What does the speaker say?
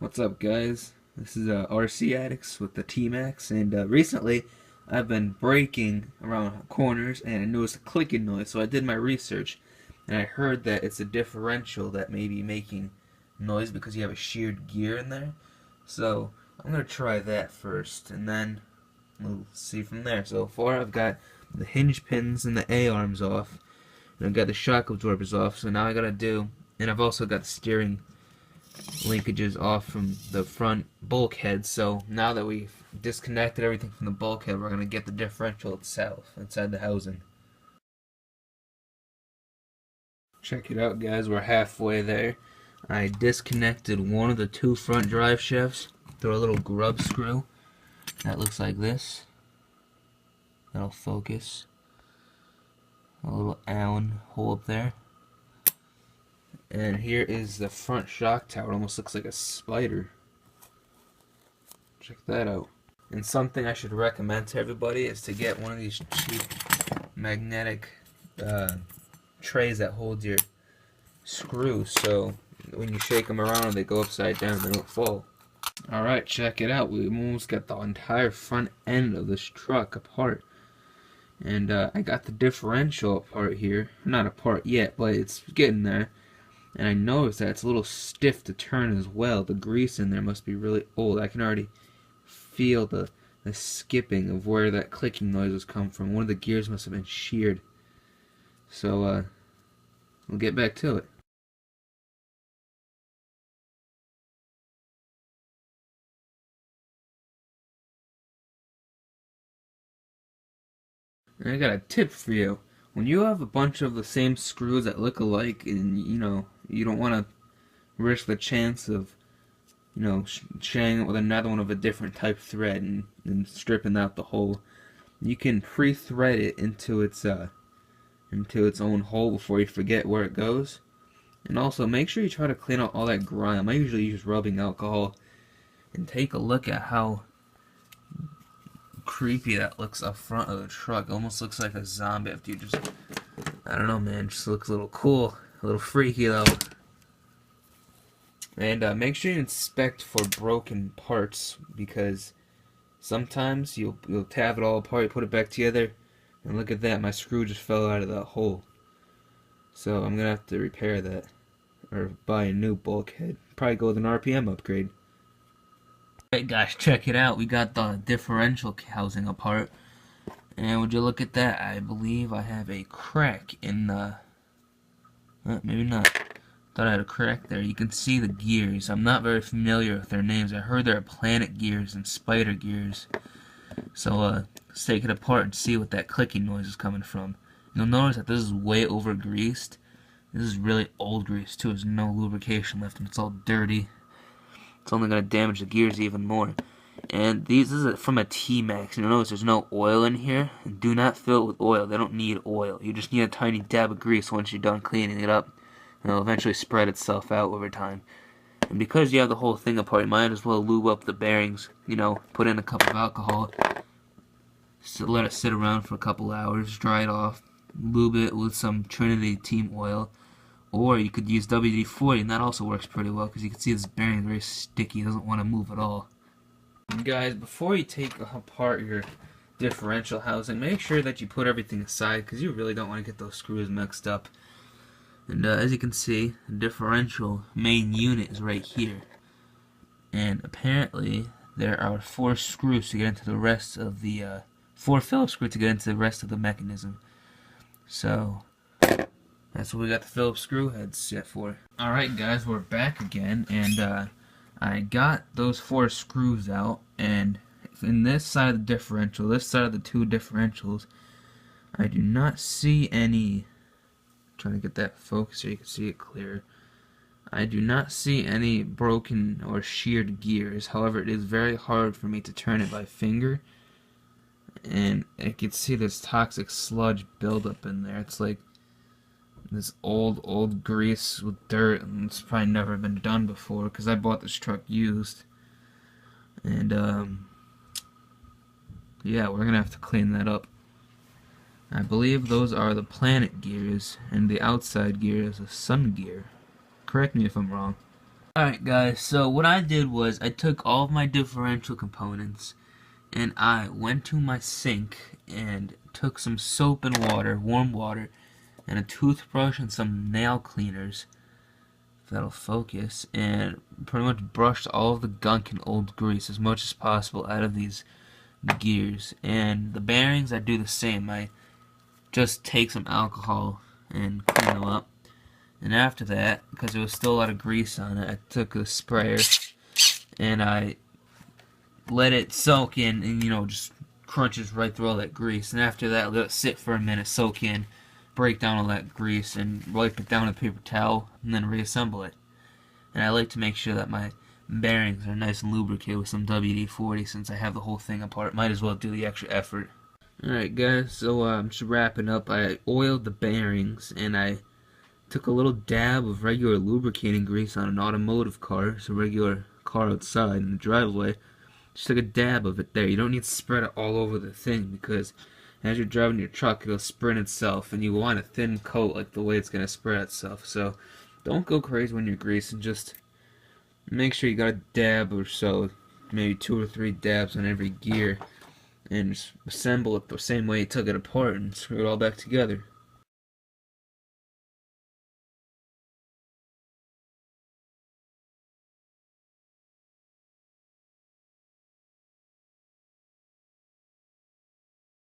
What's up, guys? This is RC Addicts with the T-Maxx, and recently I've been braking around corners and I noticed a clicking noise, so I did my research and I heard that it's a differential that may be making noise because you have a sheared gear in there. So I'm going to try that first and then we'll see from there. So far I've got the hinge pins and the A-arms off, and I've got the shock absorbers off, so now I got to do, and I've also got the steering linkages off from the front bulkhead. So now that we've disconnected everything from the bulkhead, we're going to get the differential itself inside the housing. Check it out, guys, we're halfway there. I disconnected one of the two front drive shafts through a little grub screw that looks like this. That'll focus. A little Allen hole up there. And here is the front shock tower. It almost looks like a spider. Check that out. And something I should recommend to everybody is to get one of these cheap magnetic trays that hold your screws, so when you shake them around they go upside down, they don't fall. Alright, check it out. We almost got the entire front end of this truck apart. And I got the differential apart here. Not apart yet, but it's getting there. And I noticed that it's a little stiff to turn as well. The grease in there must be really old. I can already feel the skipping of where that clicking noise has come from. One of the gears must have been sheared. So we'll get back to it. And I got a tip for you. When you have a bunch of the same screws that look alike, and you don't want to risk the chance of sharing it with another one of a different type thread and stripping out the hole, you can pre-thread it into its own hole before you forget where it goes. And also make sure you try to clean out all that grime. I usually use rubbing alcohol. And take a look at how creepy that looks up front of the truck. It almost looks like a zombie after you just, I don't know, man, just looks a little cool, a little freaky though. And make sure you inspect for broken parts, because sometimes you'll have it all apart, you put it back together, and look at that, my screw just fell out of that hole. So I'm gonna have to repair that, or buy a new bulkhead. Probably go with an RPM upgrade. Alright guys, check it out. We got the differential housing apart, and would you look at that, I believe I have a crack in the, maybe not. Thought I had a crack there. You can see the gears. I'm not very familiar with their names. I heard there are planet gears and spider gears. So let's take it apart and see what that clicking noise is coming from. You'll notice that this is way over greased. This is really old grease too. There's no lubrication left and it's all dirty. It's only going to damage the gears even more. And this is from a T-Maxx. You'll notice there's no oil in here. Do not fill it with oil. They don't need oil. You just need a tiny dab of grease once you're done cleaning it up. And it'll eventually spread itself out over time. And because you have the whole thing apart, you might as well lube up the bearings. Put in a cup of alcohol. So let it sit around for a couple hours. Dry it off. Lube it with some Trinity Team oil. Or you could use WD-40, and that also works pretty well, because you can see this bearing is very sticky. It doesn't want to move at all. And guys, before you take apart your differential housing, make sure that you put everything aside, because you really don't want to get those screws mixed up. And as you can see, the differential main unit is right here. And apparently, there are 4 screws to get into the rest of the, 4 Phillips screws to get into the rest of the mechanism. So that's what we got the Phillips screw heads set for. Alright guys, we're back again, and I got those 4 screws out, and in this side of the differential, this side of the 2 differentials, I do not see any, trying to get that focus so you can see it clear. I do not see any broken or sheared gears. However, it is very hard for me to turn it by finger, and I can see this toxic sludge buildup in there. It's like this old grease with dirt, and it's probably never been done before because I bought this truck used. And yeah, we're gonna have to clean that up. I believe those are the planet gears, and the outside gear is a sun gear. Correct me if I'm wrong. Alright guys, so what I did was I took all of my differential components and I went to my sink and took some soap and water, warm water, and a toothbrush and some nail cleaners, if that'll focus, and pretty much brushed all of the gunk and old grease as much as possible out of these gears. And the bearings, I do the same. I just take some alcohol and clean them up. And after that, because there was still a lot of grease on it, I took a sprayer and I let it soak in and, just crunches right through all that grease. And after that, let it sit for a minute, soak in, break down all that grease, and wipe it down with a paper towel, and then reassemble it. And I like to make sure that my bearings are nice and lubricated with some WD-40 since I have the whole thing apart. Might as well do the extra effort. Alright guys, so I'm just wrapping up. I oiled the bearings and I took a little dab of regular lubricating grease on an automotive car. It's a regular car outside in the driveway. Just took a dab of it there. You don't need to spread it all over the thing because as you're driving your truck, it'll spread itself, and you want a thin coat like the way it's going to spread itself. So don't go crazy when you're greasing. Just make sure you got a dab or so, maybe 2 or 3 dabs on every gear, and just assemble it the same way you took it apart and screw it all back together.